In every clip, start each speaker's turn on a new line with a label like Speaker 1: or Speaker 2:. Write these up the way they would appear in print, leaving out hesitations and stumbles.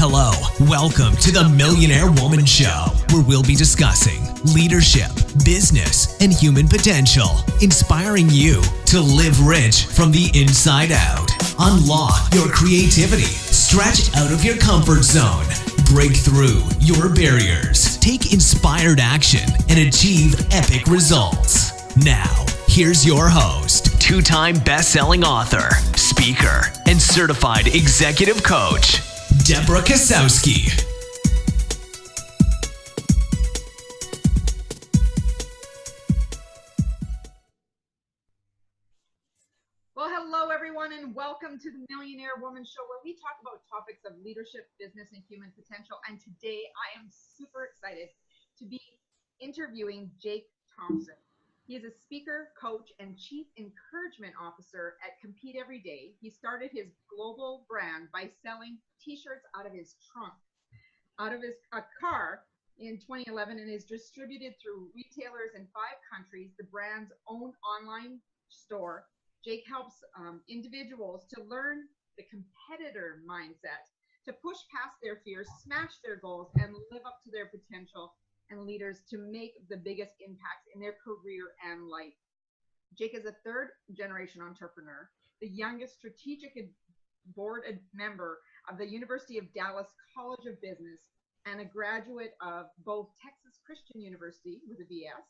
Speaker 1: Hello, welcome to the Millionaire Woman Show, where we'll be discussing leadership, business, and human potential, inspiring you to live rich from the inside out. Unlock your creativity, stretch out of your comfort zone, break through your barriers, take inspired action, and achieve epic results. Now, here's your host, two-time best-selling author, speaker, and certified executive coach, Debra Kasowski.
Speaker 2: Well, hello, everyone, and welcome to the Millionaire Woman Show, where we talk about topics of leadership, business, and human potential. And today, I am super excited to be interviewing Jake Thompson. He is a speaker, coach, and chief encouragement officer at Compete Every Day. He started his global brand by selling t-shirts out of his trunk, out of his car in 2011, and is distributed through retailers in 5 countries, the brand's own online store. Jake helps individuals to learn the competitor mindset, to push past their fears, smash their goals, and live up to their potential, and leaders to make the biggest impact in their career and life. Jake is a third-generation entrepreneur, the youngest strategic board member of the University of Dallas College of Business, and a graduate of both Texas Christian University with a BS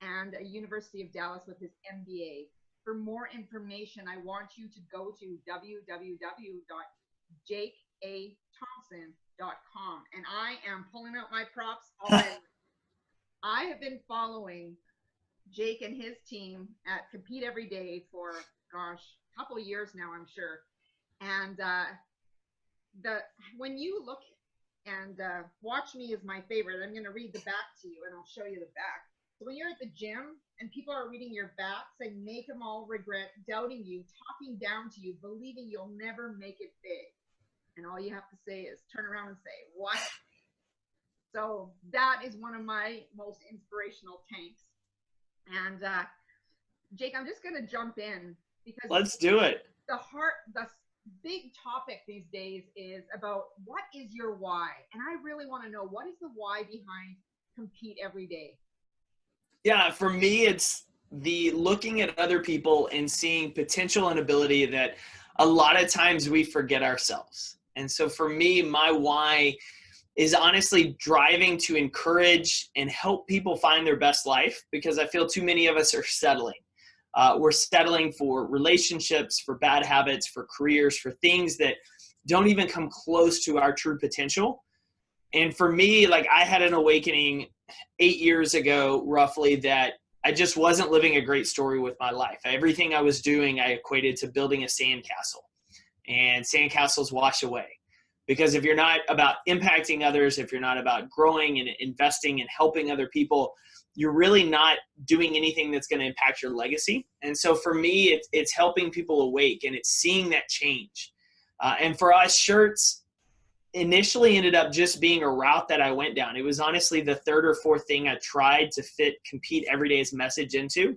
Speaker 2: and a University of Dallas with his MBA. For more information, I want you to go to www.jakeathompson.com. And I am pulling out my props already. I have been following Jake and his team at Compete Every Day for, a couple of years now, I'm sure. And when you look and watch me is my favorite. I'm going to read the back to you, and I'll show you the back. So when you're at the gym and people are reading your back, saying, make them all regret, doubting you, talking down to you, believing you'll never make it big. And all you have to say is turn around and say, what? So that is one of my most inspirational tanks. And Jake, I'm just going to jump in because
Speaker 3: let's do it.
Speaker 2: The big topic these days is about what is your why? And I really want to know, what is the why behind Compete Every Day?
Speaker 3: Yeah, for me, it's the looking at other people and seeing potential and ability that a lot of times we forget ourselves. And so for me, my why is honestly driving to encourage and help people find their best life, because I feel too many of us are settling. We're settling for relationships, for bad habits, for careers, for things that don't even come close to our true potential. And for me, like, I had an awakening 8 years ago, roughly, that I just wasn't living a great story with my life. Everything I was doing, I equated to building a sandcastle, and sandcastles wash away. Because if you're not about impacting others, if you're not about growing and investing and helping other people, you're really not doing anything that's going to impact your legacy. And so for me, it's helping people awake, and it's seeing that change. And for us, shirts initially ended up just being a route that I went down. It was honestly the third or fourth thing I tried to fit Compete Every Day's message into.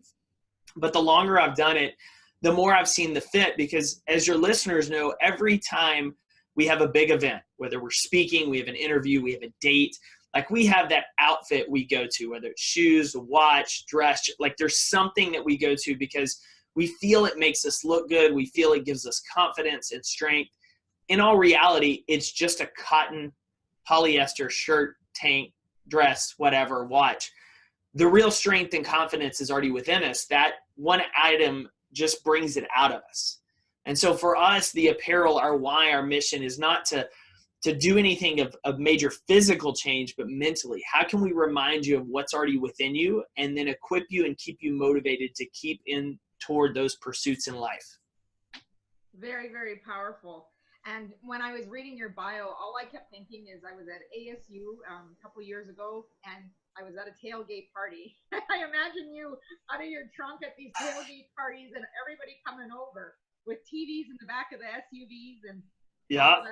Speaker 3: But the longer I've done it, the more I've seen the fit, because as your listeners know, every time we have a big event, whether we're speaking, we have an interview, we have a date, like we have that outfit we go to, whether it's shoes, a watch, dress, like there's something that we go to because we feel it makes us look good. We feel it gives us confidence and strength. In all reality, it's just a cotton polyester shirt, tank, dress, whatever, watch. The real strength and confidence is already within us. That one item just brings it out of us. And so for us, the apparel, our why, our mission is not to do anything of major physical change, but mentally. How can we remind you of what's already within you and then equip you and keep you motivated to keep in toward those pursuits in life?
Speaker 2: Very, very powerful. And when I was reading your bio, all I kept thinking is I was at ASU a couple of years ago, and I was at a tailgate party. I imagine you out of your trunk at these tailgate parties and everybody coming over with TVs in the back of the SUVs. And
Speaker 3: yeah,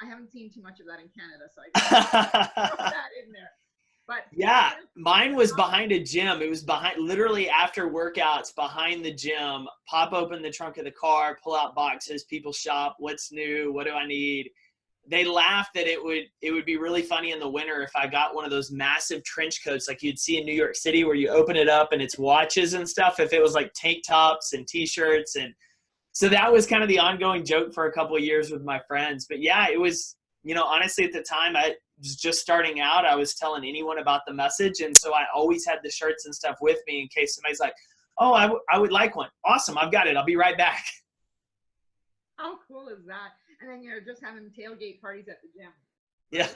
Speaker 2: I haven't seen too much of that in Canada, so I just throw that in there. But
Speaker 3: yeah, mine was behind a gym. It was behind, literally after workouts, behind the gym, pop open the trunk of the car, pull out boxes, people shop, what's new, what do I need? they laughed that it would be really funny in the winter if I got one of those massive trench coats like you'd see in New York City where you open it up and it's watches and stuff, if it was like tank tops and t-shirts. And so that was kind of the ongoing joke for a couple of years with my friends. But yeah, it was, honestly at the time I was just starting out. I was telling anyone about the message. And so I always had the shirts and stuff with me in case somebody's like, oh, I would like one. Awesome. I've got it. I'll be right back.
Speaker 2: How cool is that? And then you're just having tailgate parties at the gym.
Speaker 3: Yeah.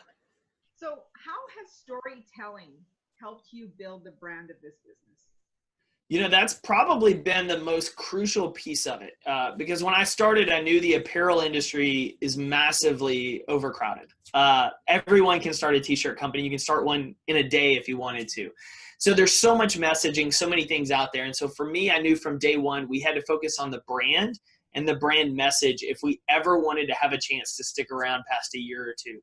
Speaker 2: So how has storytelling helped you build the brand of this business?
Speaker 3: That's probably been the most crucial piece of it. Because when I started, I knew the apparel industry is massively overcrowded. Everyone can start a t-shirt company. You can start one in a day if you wanted to. So there's so much messaging, so many things out there. And so for me, I knew from day one, we had to focus on the brand and the brand message if we ever wanted to have a chance to stick around past a year or two.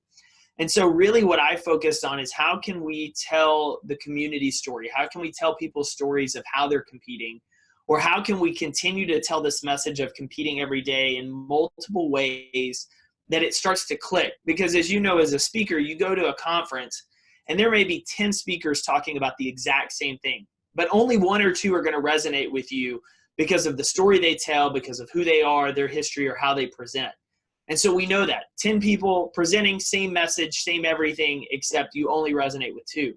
Speaker 3: And so really what I focused on is how can we tell the community story? How can we tell people stories of how they're competing? Or how can we continue to tell this message of competing every day in multiple ways that it starts to click? Because as you know, as a speaker, you go to a conference and there may be 10 speakers talking about the exact same thing, but only one or two are going to resonate with you because of the story they tell, because of who they are, their history, or how they present. And so we know that 10 people presenting, same message, same everything, except you only resonate with two.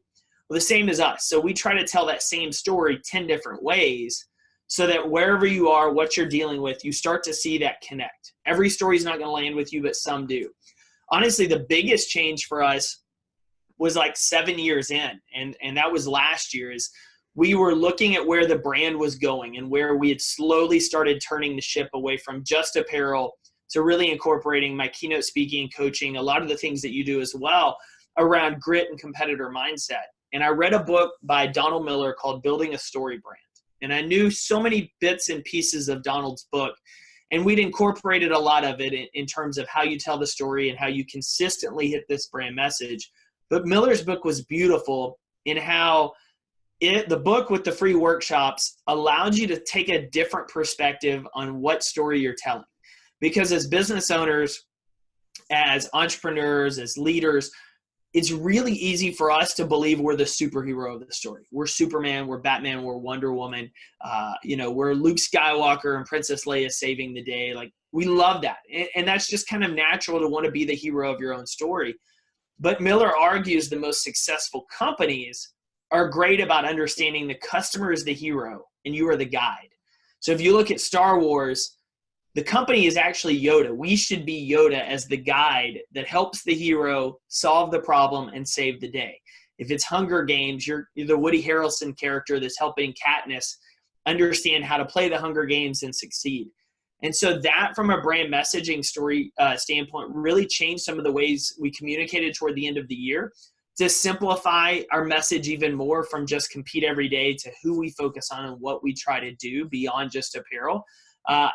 Speaker 3: Well, the same as us. So we try to tell that same story 10 different ways so that wherever you are, what you're dealing with, you start to see that connect. Every story is not going to land with you, but some do. Honestly, the biggest change for us was like 7 years in, and that was last year, is we were looking at where the brand was going and where we had slowly started turning the ship away from just apparel to really incorporating my keynote speaking, coaching, a lot of the things that you do as well around grit and competitor mindset. And I read a book by Donald Miller called Building a Story Brand. And I knew so many bits and pieces of Donald's book, and we'd incorporated a lot of it in terms of how you tell the story and how you consistently hit this brand message. But Miller's book was beautiful in how the book with the free workshops allowed you to take a different perspective on what story you're telling. Because as business owners, as entrepreneurs, as leaders, it's really easy for us to believe we're the superhero of the story. We're Superman, we're Batman, we're Wonder Woman, we're Luke Skywalker and Princess Leia saving the day. Like, we love that. And that's just kind of natural to want to be the hero of your own story. But Miller argues the most successful companies are great about understanding the customer is the hero and you are the guide. So if you look at Star Wars, the company is actually Yoda. We should be Yoda as the guide that helps the hero solve the problem and save the day. If it's Hunger Games, you're the Woody Harrelson character that's helping Katniss understand how to play the Hunger Games and succeed. And so that, from a brand messaging story standpoint, really changed some of the ways we communicated toward the end of the year to simplify our message even more from just compete every day to who we focus on and what we try to do beyond just apparel.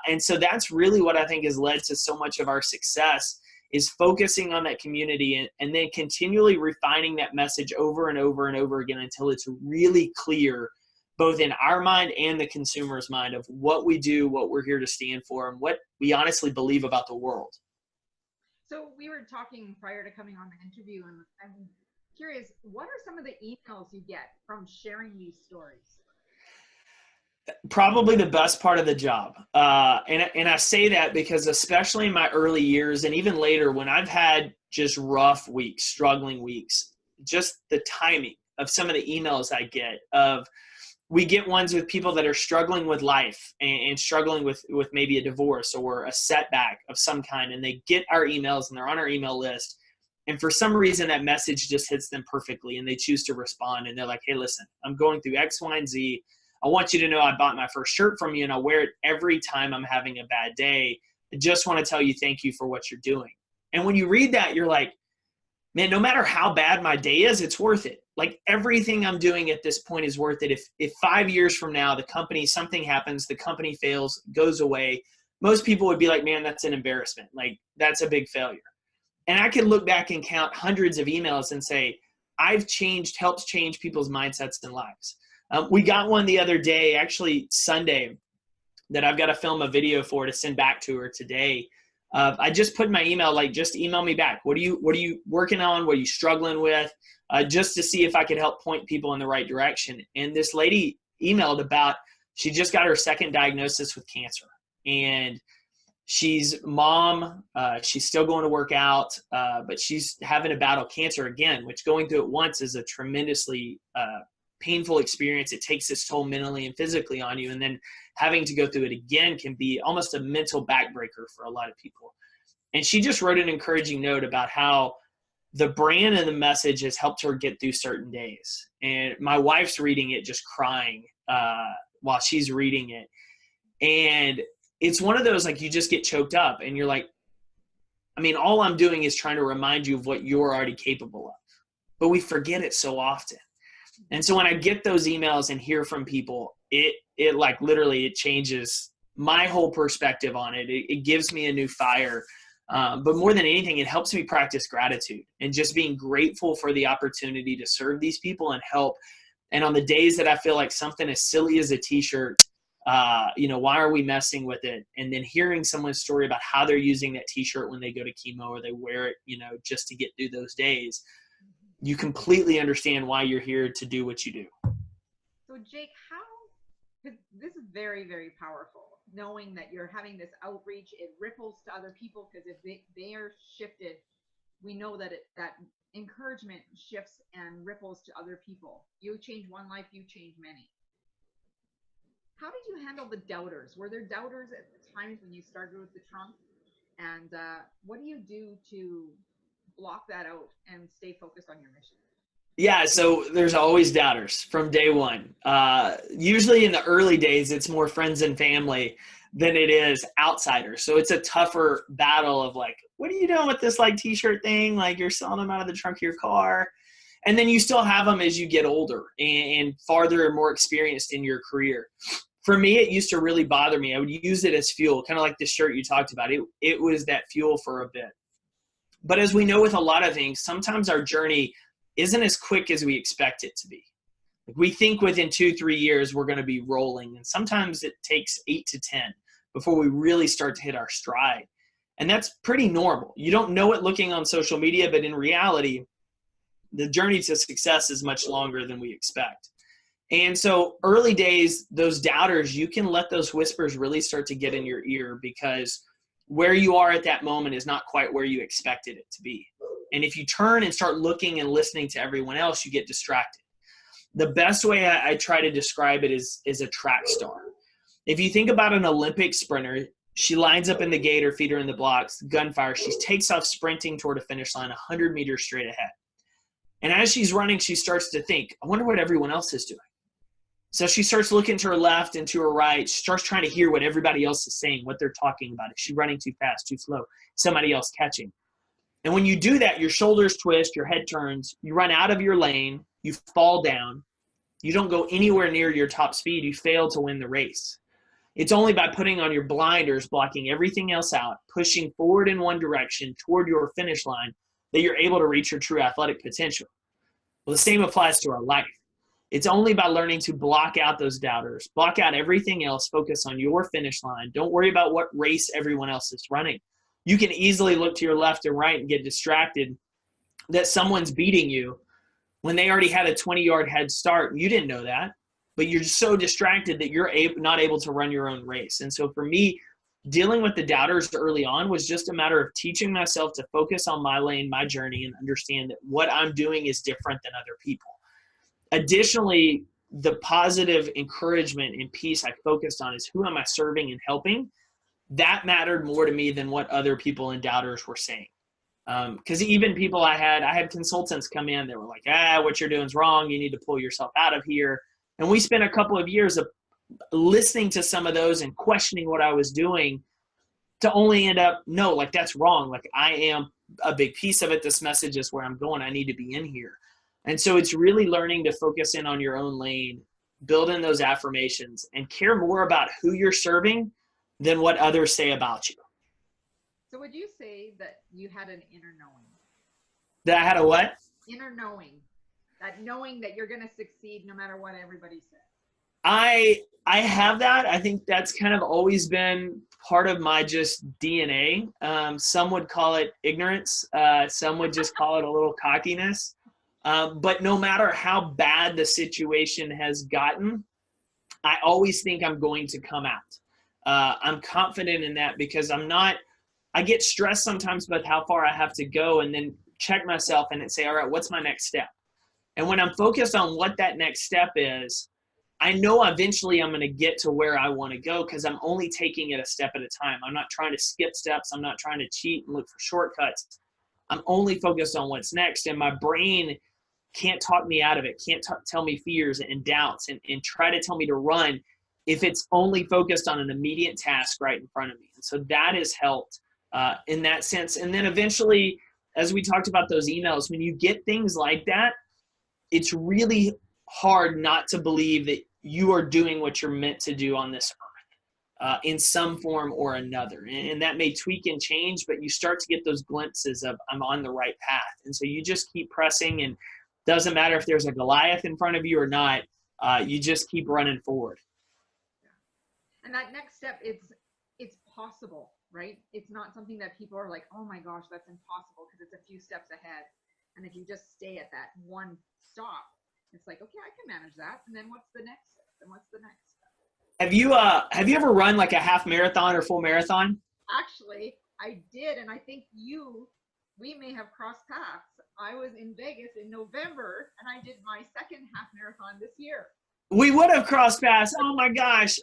Speaker 3: And so that's really what I think has led to so much of our success, is focusing on that community and then continually refining that message over and over and over again until it's really clear, both in our mind and the consumer's mind, of what we do, what we're here to stand for, and what we honestly believe about the world.
Speaker 2: So we were talking prior to coming on the interview, and I'm curious, what are some of the emails you get from sharing these stories?
Speaker 3: Probably the best part of the job. And I say that because especially in my early years and even later, when I've had just rough weeks, struggling weeks, just the timing of some of the emails I get we get ones with people that are struggling with life and struggling with maybe a divorce or a setback of some kind. And they get our emails and they're on our email list. And for some reason, that message just hits them perfectly and they choose to respond. And they're like, hey, listen, I'm going through X, Y, and Z. I want you to know I bought my first shirt from you and I'll wear it every time I'm having a bad day. I just want to tell you thank you for what you're doing. And when you read that, you're like, man, no matter how bad my day is, it's worth it. Like, everything I'm doing at this point is worth it. If 5 years from now, something happens, the company fails, goes away, most people would be like, man, that's an embarrassment. Like, that's a big failure. And I can look back and count hundreds of emails and say, I've helped change people's mindsets and lives. We got one the other day, actually Sunday, that I've got to film a video for to send back to her today. I just put in my email, like, just email me back. What are you working on? What are you struggling with? Just to see if I could help point people in the right direction. And this lady emailed about, she just got her second diagnosis with cancer, and she's mom. She's still going to work out, but she's having to battle cancer again, which going through it once is a tremendously painful experience. It takes its toll mentally and physically on you. And then having to go through it again can be almost a mental backbreaker for a lot of people. And she just wrote an encouraging note about how the brand and the message has helped her get through certain days. And my wife's reading it, just crying while she's reading it. And it's one of those, like, you just get choked up and you're like, I mean, all I'm doing is trying to remind you of what you're already capable of, but we forget it so often. And so when I get those emails and hear from people, it like literally it changes my whole perspective on it. It gives me a new fire. But more than anything, it helps me practice gratitude and just being grateful for the opportunity to serve these people and help. And on the days that I feel like something as silly as a t-shirt, why are we messing with it? And then hearing someone's story about how they're using that t-shirt when they go to chemo or they wear it, just to get through those days, you completely understand why you're here to do what you do.
Speaker 2: So Jake, because this is very, very powerful, knowing that you're having this outreach, it ripples to other people, because if they are shifted, we know that that encouragement shifts and ripples to other people. You change one life, you change many. How did you handle the doubters? Were there doubters at the times when you started with the trunk? And what do you do to block that out and stay focused on your mission?
Speaker 3: Yeah, so there's always doubters from day one. Usually in the early days, it's more friends and family than it is outsiders. So it's a tougher battle of like, what are you doing with this like t-shirt thing? Like, you're selling them out of the trunk of your car. And then you still have them as you get older and farther and more experienced in your career. For me, it used to really bother me. I would use it as fuel, kind of like the shirt you talked about. It was that fuel for a bit. But as we know with a lot of things, sometimes our journey isn't as quick as we expect it to be. Like, we think within 2-3 years we're going to be rolling, and sometimes it takes 8 to 10 before we really start to hit our stride. And that's pretty normal. You don't know it looking on social media, but in reality, the journey to success is much longer than we expect. And so early days, those doubters, you can let those whispers really start to get in your ear, because where you are at that moment is not quite where you expected it to be. And if you turn and start looking and listening to everyone else, you get distracted. The best way I try to describe it is a track star. If you think about an Olympic sprinter, she lines up in the gate, her feet are in the blocks, gunfire. She takes off sprinting toward a finish line 100 meters straight ahead. And as she's running, she starts to think, I wonder what everyone else is doing. So she starts looking to her left and to her right. She starts trying to hear what everybody else is saying, what they're talking about. Is she running too fast, too slow? Somebody else catching. And when you do that, your shoulders twist, your head turns, you run out of your lane, you fall down, you don't go anywhere near your top speed, you fail to win the race. It's only by putting on your blinders, blocking everything else out, pushing forward in one direction toward your finish line, that you're able to reach your true athletic potential. Well, the same applies to our life. It's only by learning to block out those doubters, block out everything else, focus on your finish line. Don't worry about what race everyone else is running. You can easily look to your left and right and get distracted that someone's beating you when they already had a 20-yard head start. You didn't know that, but you're so distracted that you're not able to run your own race. And so for me, dealing with the doubters early on was just a matter of teaching myself to focus on my lane, my journey, and understand that what I'm doing is different than other people. Additionally, the positive encouragement and peace I focused on is who am I serving and helping? That mattered more to me than what other people and doubters were saying. Because even people I had consultants come in, they were like, what you're doing is wrong. You need to pull yourself out of here. And we spent a couple of years of listening to some of those and questioning what I was doing to only end up, no, like that's wrong. Like I am a big piece of it. This message is where I'm going. I need to be in here. And so it's really learning to focus in on your own lane, build in those affirmations, and care more about who you're serving than what others say about you.
Speaker 2: So would you say that you had an inner knowing?
Speaker 3: That I had a what?
Speaker 2: Inner knowing. That knowing that you're going to succeed no matter what everybody says.
Speaker 3: I have that. I think that's kind of always been part of my just DNA. Some would call it ignorance. Some would just call it a little cockiness. But no matter how bad the situation has gotten, I always think I'm going to come out. I'm confident in that because I get stressed sometimes about how far I have to go and then check myself and then say, all right, what's my next step? And when I'm focused on what that next step is, I know eventually I'm going to get to where I want to go because I'm only taking it a step at a time. I'm not trying to skip steps. I'm not trying to cheat and look for shortcuts. I'm only focused on what's next. And my brain can't talk me out of it, can't tell me fears and doubts and try to tell me to run if it's only focused on an immediate task right in front of me. And so that has helped in that sense. And then eventually, as we talked about those emails, when you get things like that, it's really hard not to believe that you are doing what you're meant to do on this earth in some form or another. And that may tweak and change, but you start to get those glimpses of I'm on the right path. And so you just keep pressing, and doesn't matter if there's a Goliath in front of you or not, you just keep running forward.
Speaker 2: And that next step, it's possible, right? It's not something that people are like, oh my gosh, that's impossible, because it's a few steps ahead. And if you just stay at that one stop, it's like, okay, I can manage that. And then what's the next step? And what's the next step?
Speaker 3: Have you ever run like a half marathon or full marathon?
Speaker 2: Actually, I did. And I think we may have crossed paths. I was in Vegas in November and I did my second half marathon this year.
Speaker 3: We would have crossed paths. Oh my gosh.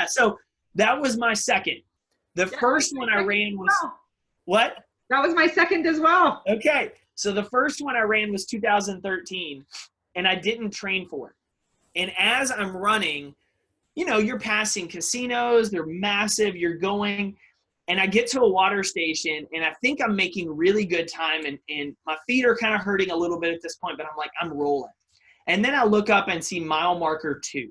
Speaker 3: So that was my second. The first one I ran was what?
Speaker 2: That was my second as well.
Speaker 3: Okay. So the first one I ran was 2013 and I didn't train for it. And as I'm running, you're passing casinos, they're massive, you're going, and I get to a water station and I think I'm making really good time and my feet are kind of hurting a little bit at this point, but I'm like, I'm rolling. And then I look up and see mile marker 2.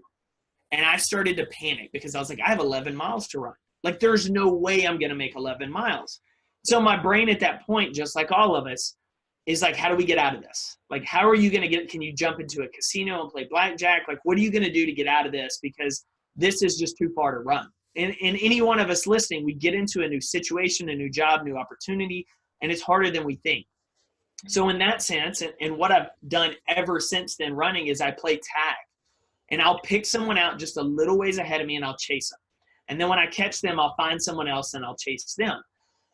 Speaker 3: And I started to panic because I was like, I have 11 miles to run. Like, there's no way I'm going to make 11 miles. So my brain at that point, just like all of us, is like, how do we get out of this? Like, how are you going to can you jump into a casino and play blackjack? Like, what are you going to do to get out of this? Because this is just too far to run. And any one of us listening, we get into a new situation, a new job, new opportunity, and it's harder than we think. So in that sense, and what I've done ever since then running is I play tag. And I'll pick someone out just a little ways ahead of me and I'll chase them. And then when I catch them, I'll find someone else and I'll chase them.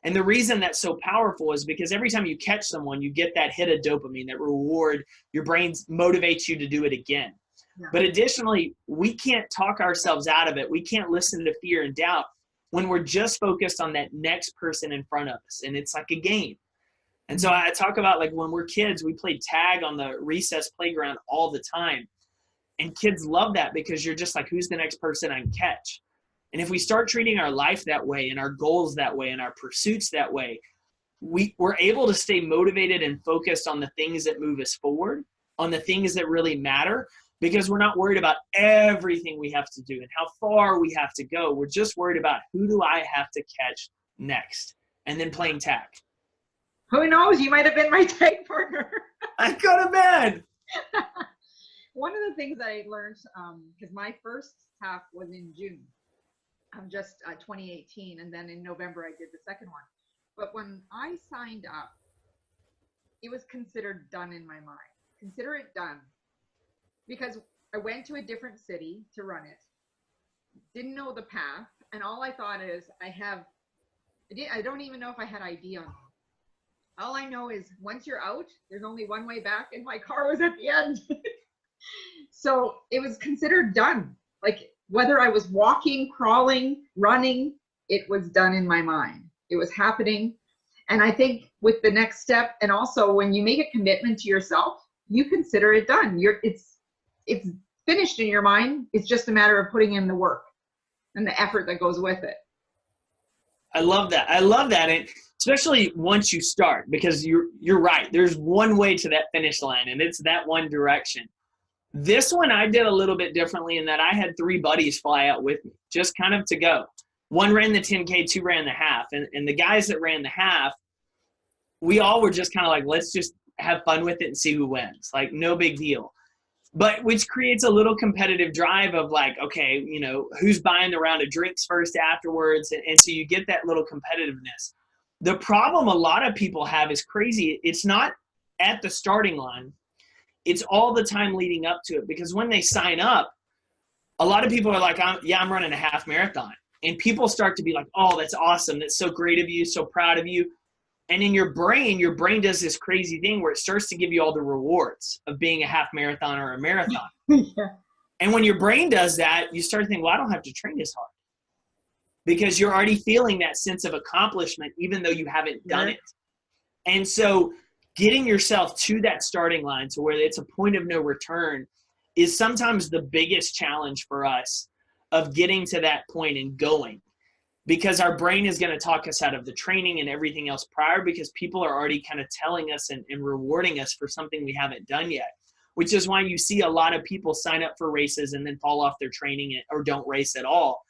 Speaker 3: And the reason that's so powerful is because every time you catch someone, you get that hit of dopamine, that reward. Your brain motivates you to do it again. Yeah. But additionally, we can't talk ourselves out of it. We can't listen to fear and doubt when we're just focused on that next person in front of us. And it's like a game. And so I talk about, like, when we're kids, we played tag on the recess playground all the time. And kids love that because you're just like, who's the next person I can catch? And if we start treating our life that way and our goals that way and our pursuits that way, we're able to stay motivated and focused on the things that move us forward, on the things that really matter, because we're not worried about everything we have to do and how far we have to go. We're just worried about who do I have to catch next, and then playing tag.
Speaker 2: Who knows? You might have been my tag partner.
Speaker 3: I could have been.
Speaker 2: One of the things I learned, because my first half was in June. I'm just 2018, and then in November I did the second one. But when I signed up, it was considered done in my mind. Consider it done. Because I went to a different city to run it, didn't know the path, and all I thought is I don't even know if I had ID on me. All I know is once you're out, there's only one way back, and my car was at the end. So it was considered done. Like, whether I was walking, crawling, running, it was done in my mind. It was happening. And I think with the next step, and also when you make a commitment to yourself, you consider it done. It's finished in your mind. It's just a matter of putting in the work and the effort that goes with it.
Speaker 3: I love that. And especially once you start, because you're right. There's one way to that finish line, and it's that one direction. This one I did a little bit differently in that I had 3 buddies fly out with me, just kind of to go. One ran the 10K, 2 ran the half. And the guys that ran the half, we all were just kind of like, let's just have fun with it and see who wins. Like, no big deal. but which creates a little competitive drive of like, okay, you know, who's buying the round of drinks first afterwards. And so you get that little competitiveness. The problem a lot of people have is crazy. It's not at the starting line. It's all the time leading up to it, because when they sign up, a lot of people are like, I'm running a half marathon. And people start to be like, oh, that's awesome. That's so great of you. So proud of you. And in your brain does this crazy thing where it starts to give you all the rewards of being a half marathon or a marathon.
Speaker 2: Yeah.
Speaker 3: And when your brain does that, you start to think, well, I don't have to train as hard, because you're already feeling that sense of accomplishment, even though you haven't done it. And so getting yourself to that starting line to where it's a point of no return is sometimes the biggest challenge for us of getting to that point and going, because our brain is going to talk us out of the training and everything else prior, because people are already kind of telling us and rewarding us for something we haven't done yet, which is why you see a lot of people sign up for races and then fall off their training or don't race at all,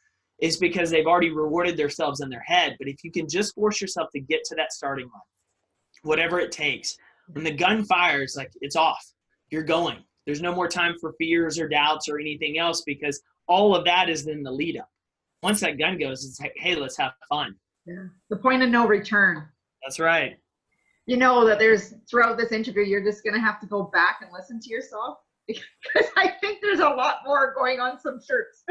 Speaker 3: is because they've already rewarded themselves in their head. But if you can just force yourself to get to that starting line, whatever it takes, when the gun fires, like, it's off, you're going. There's no more time for fears or doubts or anything else, because all of that is in the lead up. Once that gun goes, it's like, hey, let's have fun.
Speaker 2: Yeah. The point of no return.
Speaker 3: That's right.
Speaker 2: You know that throughout this interview, you're just going to have to go back and listen to yourself, because I think there's a lot more going on some shirts.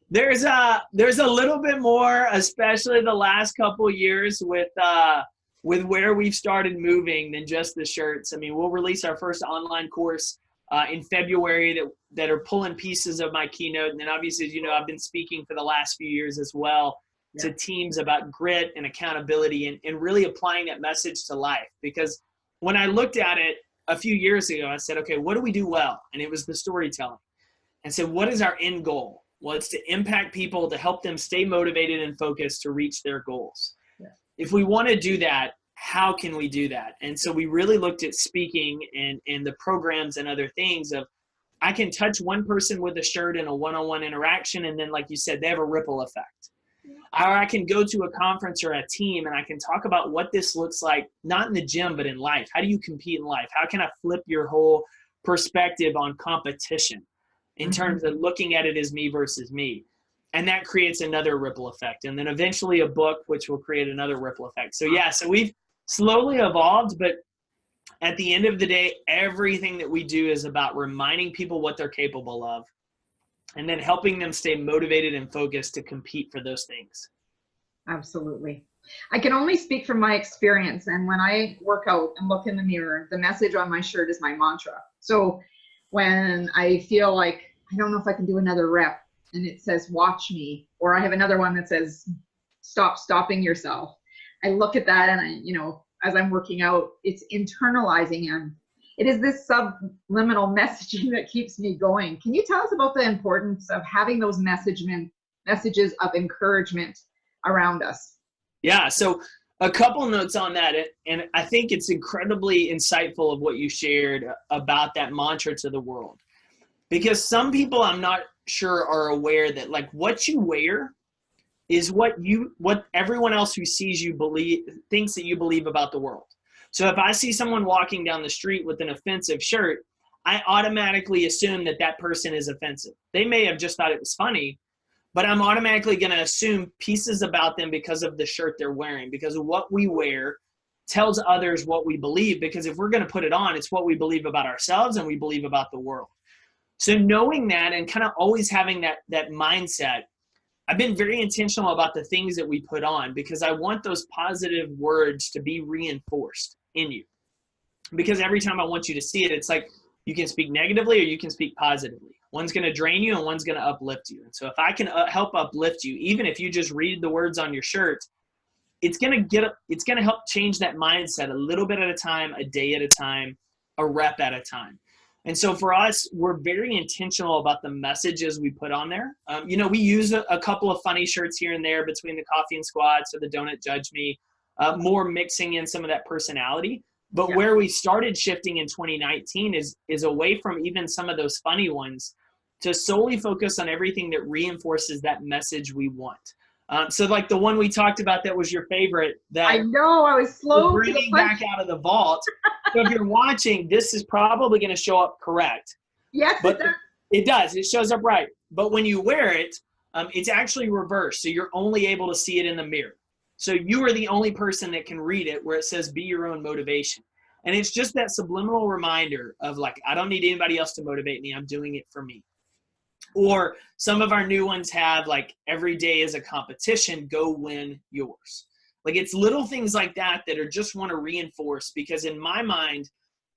Speaker 3: There's a little bit more, especially the last couple of years with where we've started moving, than just the shirts. I mean, we'll release our first online course in February that are pulling pieces of my keynote. And then obviously, as you know, I've been speaking for the last few years as well to teams about grit and accountability and really applying that message to life. Because when I looked at it a few years ago, I said, okay, what do we do well? And it was the storytelling. And so what is our end goal? Well, it's to impact people, to help them stay motivated and focused to reach their goals. Yeah. If we want to do that, how can we do that? And so we really looked at speaking and the programs and other things of, I can touch one person with a shirt in a one-on-one interaction, and then, like you said, they have a ripple effect. Or I can go to a conference or a team and I can talk about what this looks like, not in the gym, but in life. How do you compete in life? How can I flip your whole perspective on competition in terms of looking at it as me versus me? And that creates another ripple effect. And then eventually a book, which will create another ripple effect. So yeah, so we've slowly evolved, but at the end of the day, everything that we do is about reminding people what they're capable of, and then helping them stay motivated and focused to compete for those things.
Speaker 2: Absolutely. I can only speak from my experience. And when I work out and look in the mirror, the message on my shirt is my mantra. So when I feel like, I don't know if I can do another rep, and it says, watch me, or I have another one that says, stop stopping yourself. I look at that and I, you know, as I'm working out, it's internalizing, and it is this subliminal messaging that keeps me going. Can you tell us about the importance of having those messages of encouragement around us?
Speaker 3: Yeah, so a couple notes on that, and I think it's incredibly insightful of what you shared about that mantra to the world. Because some people, I'm not sure, are aware that, like, what you wear is what everyone else who sees you thinks that you believe about the world. So if I see someone walking down the street with an offensive shirt, I automatically assume that that person is offensive. They may have just thought it was funny, but I'm automatically going to assume pieces about them because of the shirt they're wearing, because of what we wear tells others what we believe. Because if we're going to put it on, it's what we believe about ourselves and we believe about the world. So knowing that and kind of always having that mindset, I've been very intentional about the things that we put on, because I want those positive words to be reinforced in you. Because every time I want you to see it, it's like you can speak negatively or you can speak positively. One's going to drain you and one's going to uplift you. And so if I can help uplift you, even if you just read the words on your shirt, it's going to help change that mindset a little bit at a time, a day at a time, a rep at a time. And so for us, we're very intentional about the messages we put on there. We use a couple of funny shirts here and there between the coffee and squats or the don't judge me, more mixing in some of that personality. But where we started shifting in 2019 is away from even some of those funny ones to solely focus on everything that reinforces that message we want. So like the one we talked about that was your favorite, that
Speaker 2: I know, I was slow to the
Speaker 3: bringing
Speaker 2: punch.
Speaker 3: back out of the vault. So if you're watching, this is probably going to show up correct.
Speaker 2: Yes,
Speaker 3: But
Speaker 2: it does.
Speaker 3: it does. It shows up right. But when you wear it, it's actually reversed. So you're only able to see it in the mirror. So you are the only person that can read it, where it says be your own motivation. And it's just that subliminal reminder of like, I don't need anybody else to motivate me. I'm doing it for me. Or some of our new ones have like, every day is a competition, go win yours. Like, it's little things like that that are just want to reinforce, because in my mind,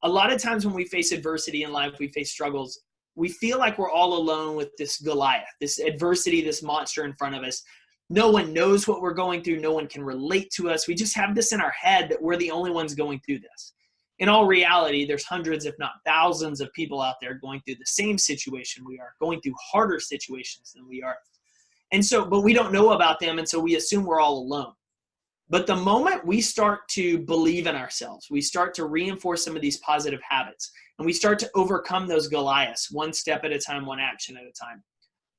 Speaker 3: a lot of times when we face adversity in life, we face struggles, we feel like we're all alone with this Goliath, this adversity, this monster in front of us. No one knows what we're going through. No one can relate to us. We just have this in our head that we're the only ones going through this. In all reality, there's hundreds, if not thousands, of people out there going through the same situation we are, going through harder situations than we are. And so, but we don't know about them, and so we assume we're all alone. But the moment we start to believe in ourselves, we start to reinforce some of these positive habits, and we start to overcome those Goliaths one step at a time, one action at a time.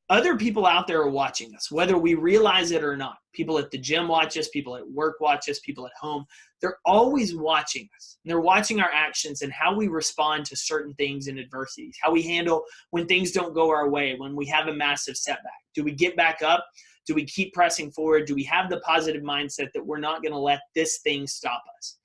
Speaker 3: Other people out there are watching us, whether we realize it or not. People at the gym watch us, people at work watch us, people at home. They're always watching us. And they're watching our actions and how we respond to certain things in adversities, how we handle when things don't go our way, when we have a massive setback. Do we get back up? Do we keep pressing forward? Do we have the positive mindset that we're not going to let this thing stop us?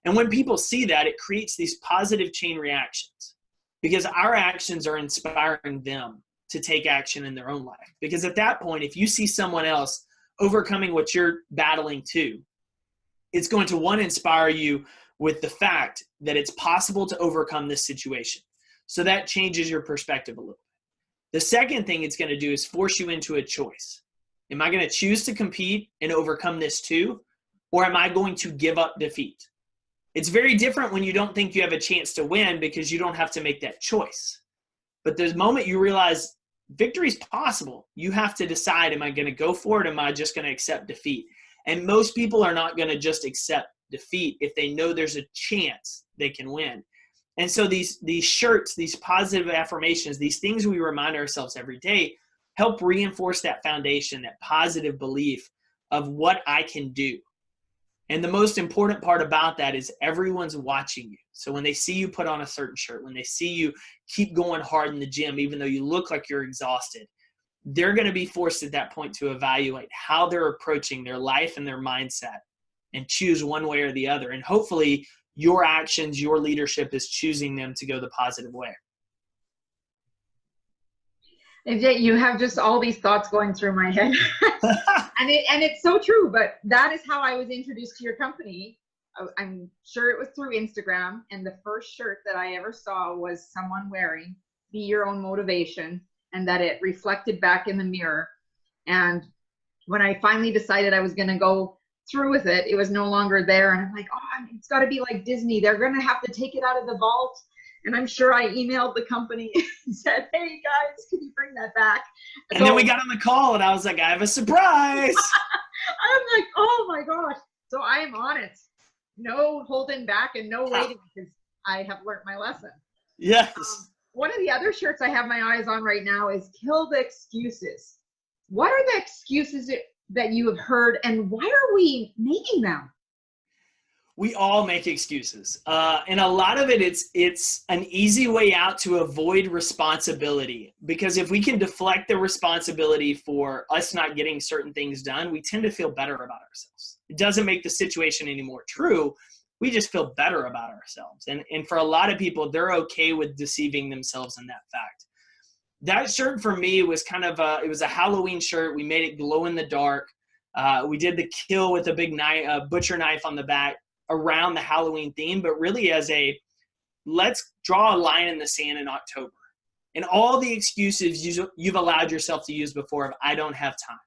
Speaker 3: And when people see that, it creates these positive chain reactions, because our actions are inspiring them to take action in their own life. Because at that point, if you see someone else overcoming what you're battling too, it's going to, one, inspire you with the fact that it's possible to overcome this situation. So that changes your perspective a little bit. The second thing it's going to do is force you into a choice. Am I going to choose to compete and overcome this too? Or am I going to give up defeat? It's very different when you don't think you have a chance to win, because you don't have to make that choice. But the moment you realize victory is possible, you have to decide, am I going to go for it? Am I just going to accept defeat? And most people are not going to just accept defeat if they know there's a chance they can win. And so these shirts, these positive affirmations, these things we remind ourselves every day help reinforce that foundation, that positive belief of what I can do. And the most important part about that is everyone's watching you. So when they see you put on a certain shirt, when they see you keep going hard in the gym, even though you look like you're exhausted, they're going to be forced at that point to evaluate how they're approaching their life and their mindset and choose one way or the other. And hopefully your actions, your leadership is choosing them to go the positive way.
Speaker 2: And yet you have just all these thoughts going through my head. and it's so true, but that is how I was introduced to your company. I'm sure it was through Instagram, and the first shirt that I ever saw was someone wearing "Be Your Own Motivation," and that it reflected back in the mirror. And when I finally decided I was going to go through with it, it was no longer there. And I'm like, oh, it's got to be like Disney. They're going to have to take it out of the vault. And I'm sure I emailed the company and said, hey guys, can you bring that back?
Speaker 3: And then we got on the call and I was like, I have a surprise.
Speaker 2: I'm like, oh my gosh. So I am on it. No holding back and no waiting, because I have learned my lesson.
Speaker 3: Yes.
Speaker 2: One of the other shirts I have my eyes on right now is "Kill the Excuses." What are the excuses that you have heard, and why are we making them?
Speaker 3: We all make excuses. And a lot of it, it's an easy way out to avoid responsibility. Because if we can deflect the responsibility for us not getting certain things done, we tend to feel better about ourselves. It doesn't make the situation any more true. We just feel better about ourselves. And for a lot of people, they're okay with deceiving themselves in that fact. That shirt for me was kind of it was a Halloween shirt. We made it glow in the dark. We did the kill with a big knife, butcher knife on the back, around the Halloween theme, but really as a, let's draw a line in the sand in October. And all the excuses you've allowed yourself to use before of, I don't have time.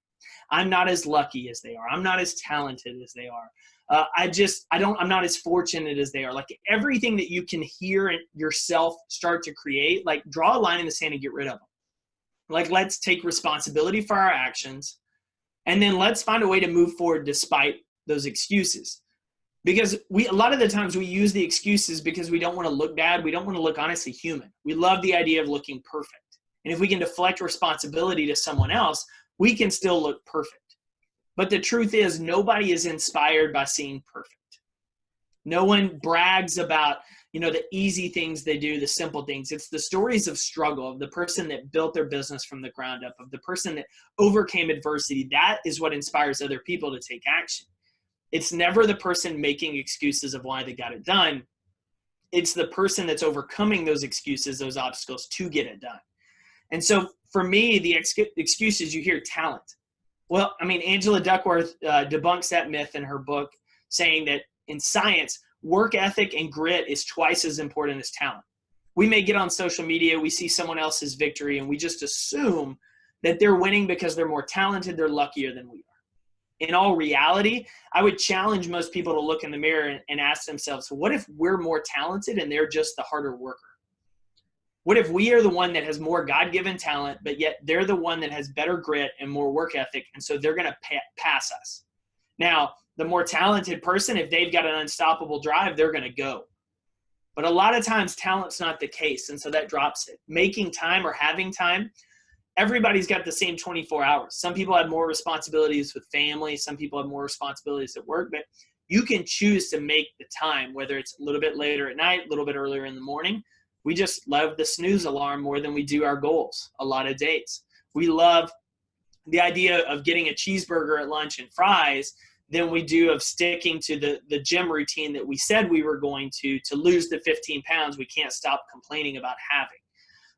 Speaker 3: I'm not as lucky as they are. I'm not as talented as they are. I'm not as fortunate as they are. Like everything that you can hear yourself start to create, like draw a line in the sand and get rid of them. Like, let's take responsibility for our actions. And then let's find a way to move forward despite those excuses. Because a lot of the times we use the excuses because we don't want to look bad. We don't want to look honestly human. We love the idea of looking perfect. And if we can deflect responsibility to someone else, we can still look perfect. But the truth is, nobody is inspired by seeing perfect. No one brags about, the easy things they do, the simple things. It's the stories of struggle, of the person that built their business from the ground up, of the person that overcame adversity. That is what inspires other people to take action. It's never the person making excuses of why they got it done. It's the person that's overcoming those excuses, those obstacles to get it done. And so for me, the excuses, you hear talent. Well, Angela Duckworth debunks that myth in her book, saying that in science, work ethic and grit is twice as important as talent. We may get on social media, we see someone else's victory, and we just assume that they're winning because they're more talented, they're luckier than we are. In all reality, I would challenge most people to look in the mirror and ask themselves, what if we're more talented and they're just the harder worker? What if we are the one that has more God-given talent, but yet they're the one that has better grit and more work ethic, and so they're going to pass us? Now, the more talented person, if they've got an unstoppable drive, they're going to go. But a lot of times, talent's not the case, and so that drops it. Making time or having time, everybody's got the same 24 hours. Some people have more responsibilities with family. Some people have more responsibilities at work, but you can choose to make the time, whether it's a little bit later at night, a little bit earlier in the morning. We just love the snooze alarm more than we do our goals a lot of days. We love the idea of getting a cheeseburger at lunch and fries than we do of sticking to the gym routine that we said we were going to lose the 15 pounds we can't stop complaining about having.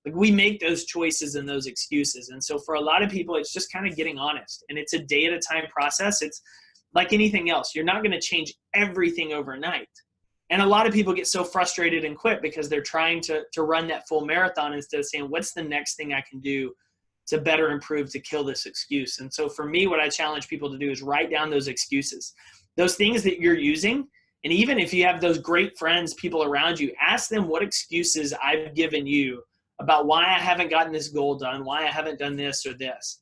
Speaker 3: Like, we make those choices and those excuses. And so for a lot of people, it's just kind of getting honest. And it's a day at a time process. It's like anything else. You're not going to change everything overnight. And a lot of people get so frustrated and quit because they're trying to run that full marathon instead of saying, what's the next thing I can do to better improve, to kill this excuse? And so for me, what I challenge people to do is write down those excuses, those things that you're using. And even if you have those great friends, people around you, ask them what excuses I've given you about why I haven't gotten this goal done, why I haven't done this or this.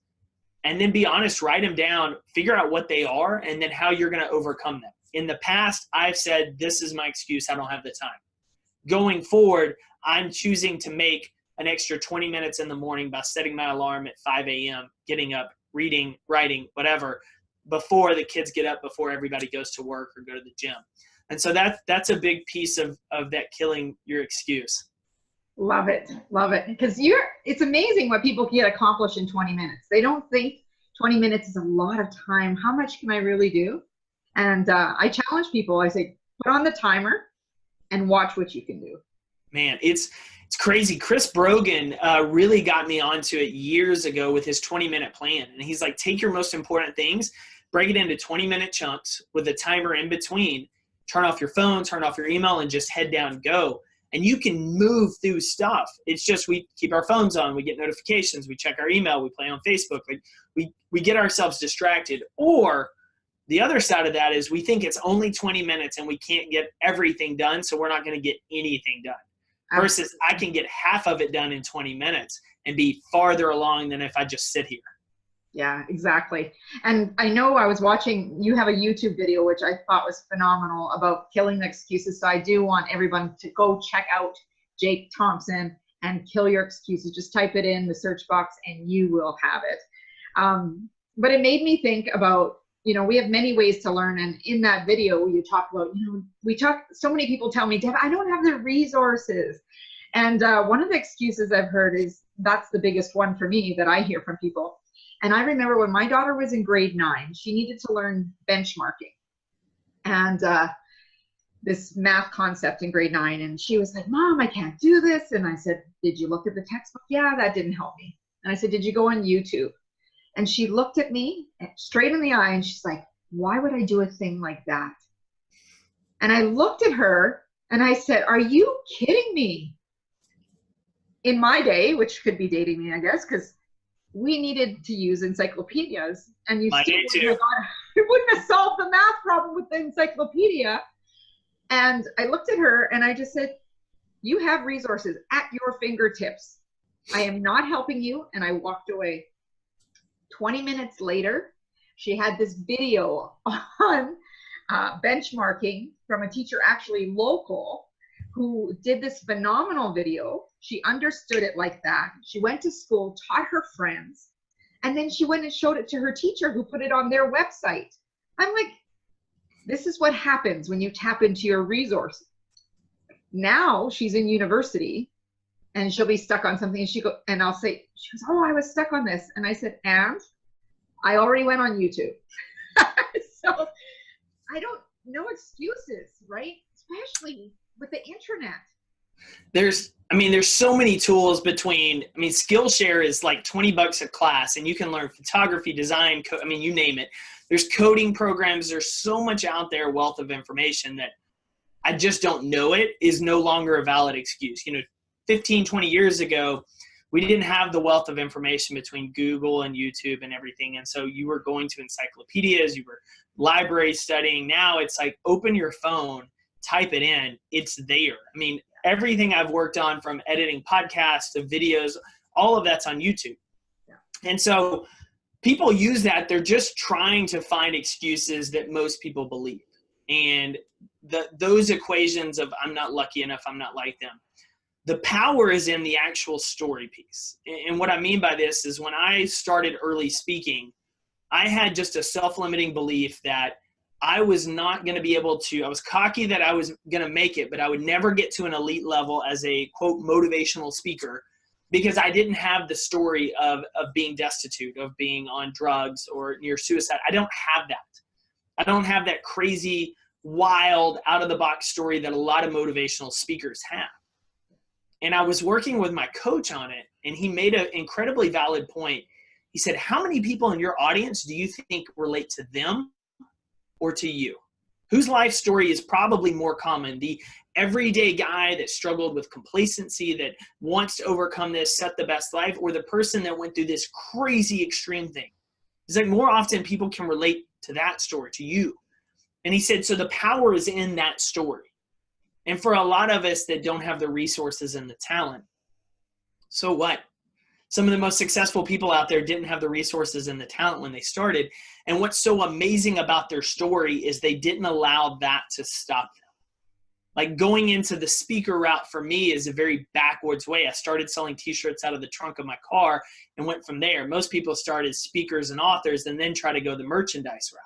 Speaker 3: And then be honest, write them down, figure out what they are, and then how you're going to overcome them. In the past, I've said, this is my excuse, I don't have the time. Going forward, I'm choosing to make an extra 20 minutes in the morning by setting my alarm at 5 a.m., getting up, reading, writing, whatever, before the kids get up, before everybody goes to work or go to the gym. And so that's a big piece of that, killing your excuse.
Speaker 2: Love it. Love it. Because it's amazing what people can get accomplished in 20 minutes. They don't think 20 minutes is a lot of time. How much can I really do? And I challenge people. I say, put on the timer and watch what you can do. Man,
Speaker 3: it's crazy. Chris Brogan really got me onto it years ago with his 20-minute plan. And he's like, take your most important things, break it into 20-minute chunks with a timer in between, turn off your phone, turn off your email, and just head down and go. And you can move through stuff. It's just we keep our phones on, we get notifications, we check our email, we play on Facebook, we get ourselves distracted. Or the other side of that is we think it's only 20 minutes and we can't get everything done, so we're not going to get anything done. Versus I can get half of it done in 20 minutes and be farther along than if I just sit here.
Speaker 2: Yeah, exactly. And I know I was watching, you have a YouTube video, which I thought was phenomenal, about killing the excuses. So I do want everyone to go check out Jake Thompson and kill your excuses. Just type it in the search box and you will have it. But it made me think about, we have many ways to learn. And in that video, you talk about, so many people tell me, Deb, I don't have the resources. And one of the excuses I've heard is, that's the biggest one for me that I hear from people. And I remember when my daughter was in grade 9, she needed to learn benchmarking and this math concept in grade 9. And she was like, Mom, I can't do this. And I said, did you look at the textbook? Yeah, that didn't help me. And I said, did you go on YouTube? And she looked at me straight in the eye and she's like, why would I do a thing like that? And I looked at her and I said, are you kidding me? In my day, which could be dating me, I guess, because we needed to use encyclopedias, and you wouldn't have solved the math problem with the encyclopedia. And I looked at her and I just said, you have resources at your fingertips. I am not helping you. And I walked away. 20 minutes later, she had this video on benchmarking from a teacher, actually local, who did this phenomenal video. She understood it like that. She went to school, taught her friends, And then she went and showed it to her teacher who put it on their website. I'm like, this is what happens when you tap into your resources. Now she's in university and she'll be stuck on something, and I'll say, she goes, oh, I was stuck on this. And I said, and I already went on YouTube. So no excuses, right? Especially with the internet.
Speaker 3: There's so many tools Skillshare is like $20 a class, and you can learn photography, design, you name it. There's coding programs. There's so much out there, wealth of information, that I just don't know it is no longer a valid excuse. 15, 20 years ago, we didn't have the wealth of information between Google and YouTube and everything. And so you were going to encyclopedias, you were library studying. Now it's like, open your phone, type it in, it's there. Everything I've worked on, from editing podcasts to videos, all of that's on YouTube. Yeah. And so people use that. They're just trying to find excuses that most people believe. And those equations of I'm not lucky enough, I'm not like them. The power is in the actual story piece. And what I mean by this is, when I started early speaking, I had just a self-limiting belief that I was not going to be able to, I was cocky that I was going to make it, but I would never get to an elite level as a, quote, motivational speaker, because I didn't have the story of being destitute, of being on drugs or near suicide. I don't have that. I don't have that crazy, wild, out-of-the-box story that a lot of motivational speakers have. And I was working with my coach on it, and he made an incredibly valid point. He said, how many people in your audience do you think relate to them or to you? Whose life story is probably more common? The everyday guy that struggled with complacency, that wants to overcome this, set the best life, or the person that went through this crazy extreme thing? It's like, more often people can relate to that story, to you. And he said, so the power is in that story. And for a lot of us that don't have the resources and the talent, so what? Some of the most successful people out there didn't have the resources and the talent when they started. And what's so amazing about their story is they didn't allow that to stop them. Like, going into the speaker route for me is a very backwards way. I started selling t-shirts out of the trunk of my car and went from there. Most people start as speakers and authors and then try to go the merchandise route.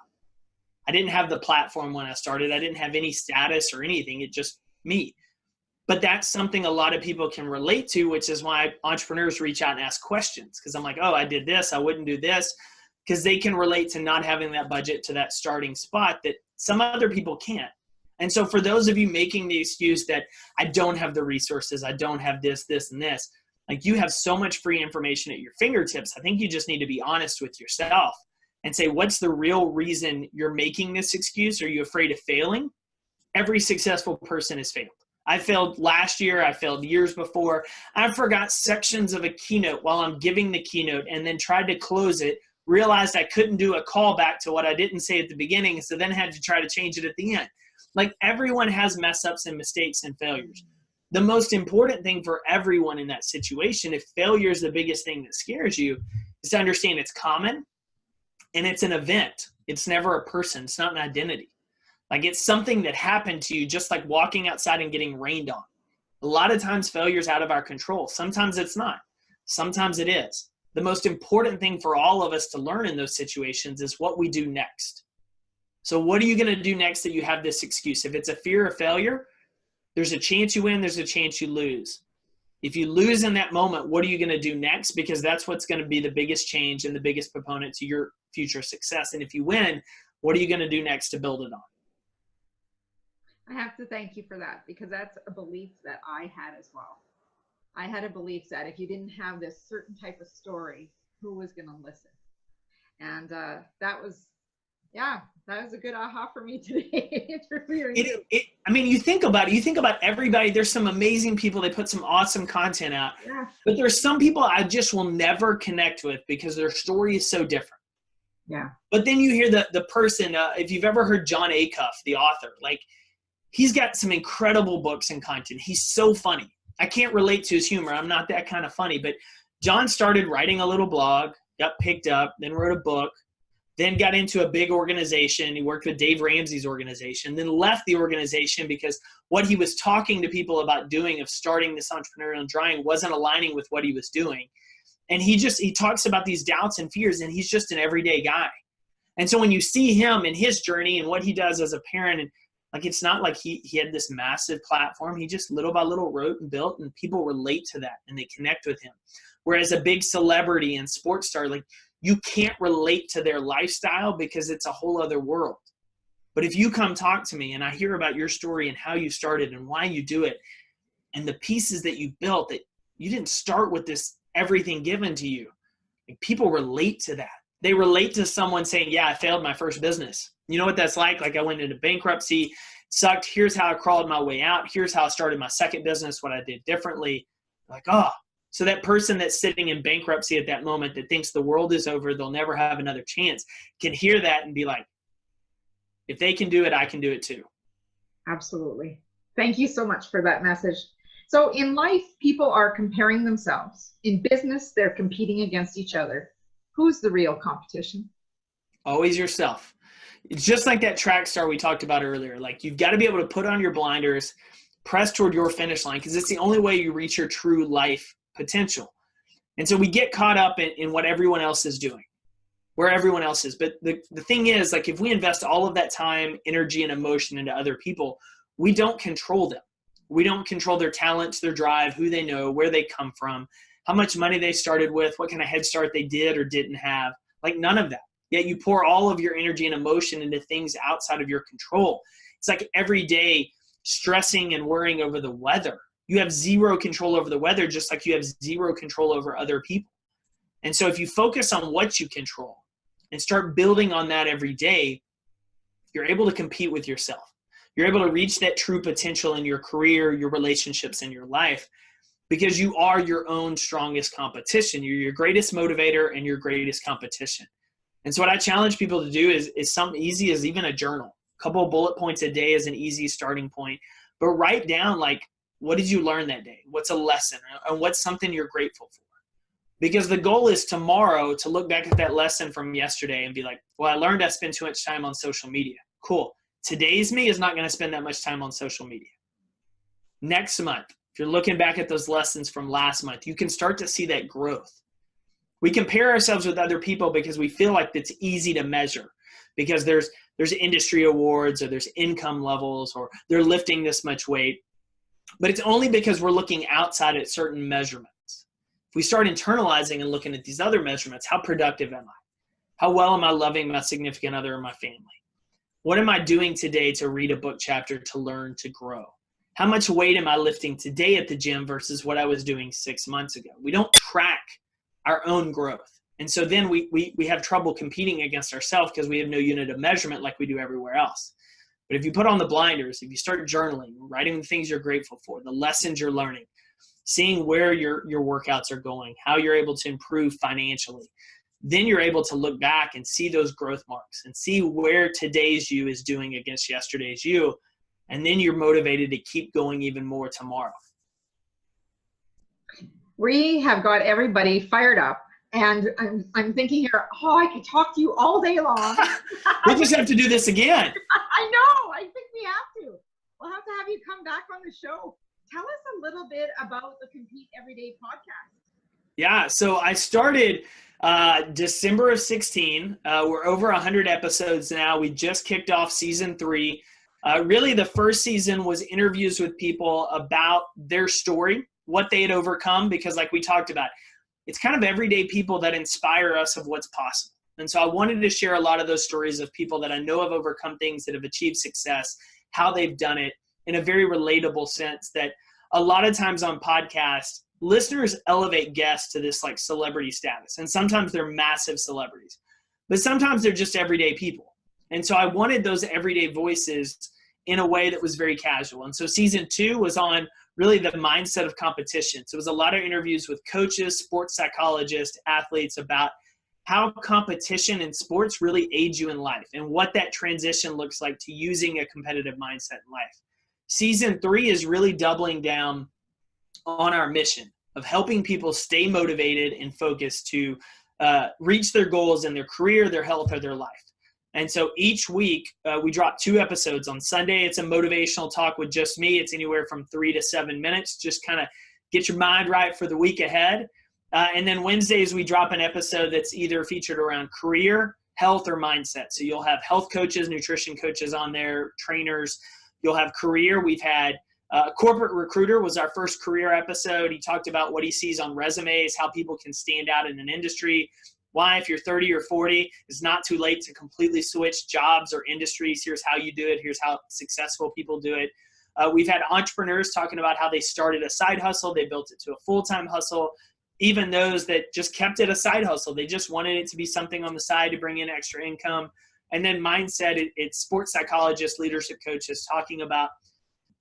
Speaker 3: I didn't have the platform when I started. I didn't have any status or anything. It just me. But that's something a lot of people can relate to, which is why entrepreneurs reach out and ask questions. Because I'm like, oh, I did this, I wouldn't do this. Because they can relate to not having that budget to that starting spot that some other people can't. And so for those of you making the excuse that I don't have the resources, I don't have this, this, and this, like, you have so much free information at your fingertips. I think you just need to be honest with yourself and say, what's the real reason you're making this excuse? Are you afraid of failing? Every successful person has failed. I failed last year. I failed years before. I forgot sections of a keynote while I'm giving the keynote, and then tried to close it, realized I couldn't do a callback to what I didn't say at the beginning, so then had to try to change it at the end. Like, everyone has mess ups and mistakes and failures. The most important thing for everyone in that situation, if failure is the biggest thing that scares you, is to understand it's common and it's an event. It's never a person. It's not an identity. Like, it's something that happened to you, just like walking outside and getting rained on. A lot of times failure is out of our control. Sometimes it's not. Sometimes it is. The most important thing for all of us to learn in those situations is what we do next. So what are you going to do next that you have this excuse? If it's a fear of failure, there's a chance you win, there's a chance you lose. If you lose in that moment, what are you going to do next? Because that's what's going to be the biggest change and the biggest proponent to your future success. And if you win, what are you going to do next to build it on?
Speaker 2: I have to thank you for that, because that's a belief that I had as well. I had a belief that if you didn't have this certain type of story, who was going to listen? And that was a good aha for me today.
Speaker 3: You think about it. You think about everybody. There's some amazing people. They put some awesome content out. Yeah. But there's some people I just will never connect with because their story is so different.
Speaker 2: Yeah.
Speaker 3: But then you hear the person, if you've ever heard John Acuff, the author, like, he's got some incredible books and content. He's so funny. I can't relate to his humor. I'm not that kind of funny. But John started writing a little blog, got picked up, then wrote a book, then got into a big organization. He worked with Dave Ramsey's organization, then left the organization because what he was talking to people about doing, of starting this entrepreneurial drawing, wasn't aligning with what he was doing. And he talks about these doubts and fears, and he's just an everyday guy. And so when you see him and his journey and what he does as a parent, and like, it's not like he had this massive platform. He just little by little wrote and built, and people relate to that and they connect with him. Whereas a big celebrity and sports star, like, you can't relate to their lifestyle because it's a whole other world. But if you come talk to me and I hear about your story and how you started and why you do it and the pieces that you built, that you didn't start with this everything given to you, like, people relate to that. They relate to someone saying, yeah, I failed my first business. You know what that's like? Like, I went into bankruptcy, sucked. Here's how I crawled my way out. Here's how I started my second business, what I did differently. Like, oh, so that person that's sitting in bankruptcy at that moment that thinks the world is over, they'll never have another chance, can hear that and be like, if they can do it, I can do it too.
Speaker 2: Absolutely. Thank you so much for that message. So in life, people are comparing themselves. In business, they're competing against each other. Who's the real competition?
Speaker 3: Always yourself. It's just like that track star we talked about earlier. Like, you've got to be able to put on your blinders, press toward your finish line, because it's the only way you reach your true life potential. And so we get caught up in what everyone else is doing, where everyone else is. But the thing is, like, if we invest all of that time, energy, and emotion into other people, we don't control them. We don't control their talents, their drive, who they know, where they come from, how much money they started with, what kind of head start they did or didn't have. Like, none of that. Yet you pour all of your energy and emotion into things outside of your control. It's like every day stressing and worrying over the weather. You have zero control over the weather, just like you have zero control over other people. And so if you focus on what you control and start building on that every day, you're able to compete with yourself. You're able to reach that true potential in your career, your relationships, and your life, because you are your own strongest competition. You're your greatest motivator and your greatest competition. And so what I challenge people to do is something easy as even a journal. A couple of bullet points a day is an easy starting point. But write down, like, what did you learn that day? What's a lesson? And what's something you're grateful for? Because the goal is tomorrow to look back at that lesson from yesterday and be like, well, I learned I spend too much time on social media. Cool. Today's me is not going to spend that much time on social media. Next month, if you're looking back at those lessons from last month, you can start to see that growth. We compare ourselves with other people because we feel like it's easy to measure, because there's industry awards, or there's income levels, or they're lifting this much weight. But it's only because we're looking outside at certain measurements. If we start internalizing and looking at these other measurements, how productive am I? How well am I loving my significant other or my family? What am I doing today to read a book chapter, to learn, to grow? How much weight am I lifting today at the gym versus what I was doing 6 months ago? We don't track our own growth. And so then we have trouble competing against ourselves because we have no unit of measurement like we do everywhere else. But if you put on the blinders, if you start journaling, writing the things you're grateful for, the lessons you're learning, seeing where your workouts are going, how you're able to improve financially, then you're able to look back and see those growth marks and see where today's you is doing against yesterday's you. And then you're motivated to keep going even more tomorrow.
Speaker 2: We have got everybody fired up, and I'm thinking here, oh, I could talk to you all day long.
Speaker 3: We just have to do this again.
Speaker 2: I know. I think we have to. We'll have to have you come back on the show. Tell us a little bit about the Compete Everyday podcast.
Speaker 3: Yeah, so I started December of 16. We're over 100 episodes now. We just kicked off season 3. Really, the first season was interviews with people about their story, what they had overcome, because like we talked about, it's kind of everyday people that inspire us of what's possible. And so I wanted to share a lot of those stories of people that I know have overcome things, that have achieved success, how they've done it in a very relatable sense. That a lot of times on podcasts, listeners elevate guests to this like celebrity status. And sometimes they're massive celebrities, but sometimes they're just everyday people. And so I wanted those everyday voices in a way that was very casual. And so season 2 was on really the mindset of competition. So it was a lot of interviews with coaches, sports psychologists, athletes about how competition in sports really aids you in life and what that transition looks like to using a competitive mindset in life. Season 3 is really doubling down on our mission of helping people stay motivated and focused to reach their goals in their career, their health, or their life. And so each week we drop 2 episodes. On Sunday, it's a motivational talk with just me. It's anywhere from 3 to 7 minutes. Just kind of get your mind right for the week ahead. And then Wednesdays, we drop an episode that's either featured around career, health, or mindset. So you'll have health coaches, nutrition coaches on there, trainers. You'll have career. We've had corporate recruiter was our first career episode. He talked about what he sees on resumes, how people can stand out in an industry, why if you're 30 or 40, it's not too late to completely switch jobs or industries. Here's how you do it. Here's how successful people do it. We've had entrepreneurs talking about how they started a side hustle. They built it to a full-time hustle. Even those that just kept it a side hustle. They just wanted it to be something on the side to bring in extra income. And then mindset, it's sports psychologists, leadership coaches talking about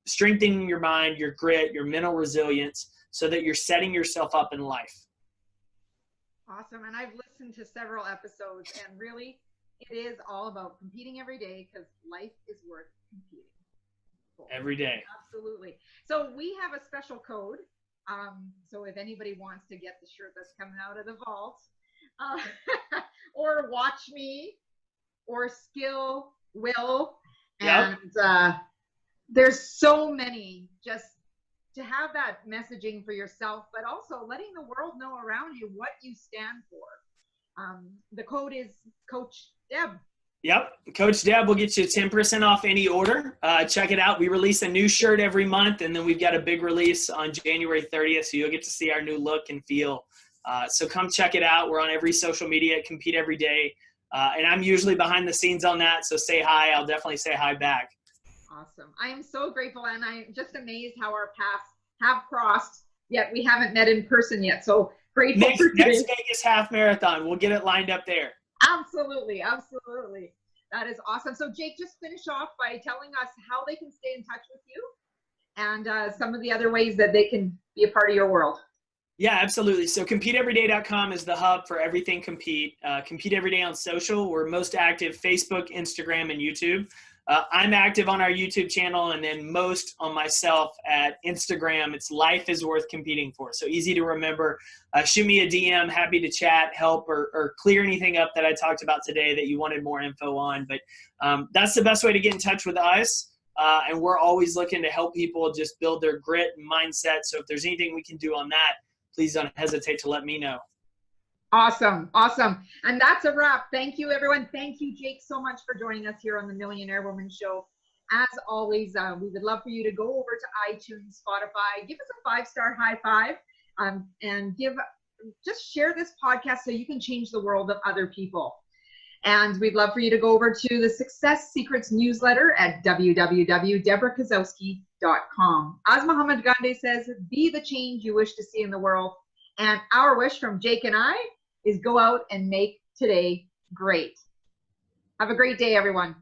Speaker 3: strengthening your mind, your grit, your mental resilience so that you're setting yourself up in life.
Speaker 2: Awesome. And I've listened to several episodes, and really it is all about competing every day, because life is worth competing for.
Speaker 3: Every day.
Speaker 2: Absolutely. So we have a special code. So if anybody wants to get the shirt that's coming out of the vault, or watch me, or skill, will, and there's so many, just to have that messaging for yourself, but also letting the world know around you what you stand for. The code is Coach Deb.
Speaker 3: Yep. Coach Deb will get you 10% off any order. Check it out. We release a new shirt every month, and then we've got a big release on January 30th. So you'll get to see our new look and feel. So come check it out. We're on every social media, Compete Every Day. And I'm usually behind the scenes on that. So say hi. I'll definitely say hi back.
Speaker 2: Awesome. I am so grateful, and I'm just amazed how our paths have crossed, yet we haven't met in person yet. So grateful for today.
Speaker 3: Next Vegas half marathon. We'll get it lined up there.
Speaker 2: Absolutely. Absolutely. That is awesome. So Jake, just finish off by telling us how they can stay in touch with you and some of the other ways that they can be a part of your world.
Speaker 3: Yeah, absolutely. So CompeteEveryday.com is the hub for everything Compete. Compete Everyday on social. We're most active Facebook, Instagram, and YouTube. I'm active on our YouTube channel, and then most on myself at Instagram. It's Life is Worth Competing For. So easy to remember. Shoot me a DM. Happy to chat, help, or clear anything up that I talked about today that you wanted more info on. But that's the best way to get in touch with us. And we're always looking to help people just build their grit and mindset. So if there's anything we can do on that, please don't hesitate to let me know.
Speaker 2: Awesome. Awesome. And that's a wrap. Thank you, everyone. Thank you, Jake, so much for joining us here on the Millionaire Woman Show. As always, we would love for you to go over to iTunes, Spotify, give us a 5-star high five, and just share this podcast so you can change the world of other people. And we'd love for you to go over to the Success Secrets newsletter at www.debrakasowski.com. As Muhammad Gandhi says, be the change you wish to see in the world. And our wish from Jake and I is go out and make today great. Have a great day, everyone.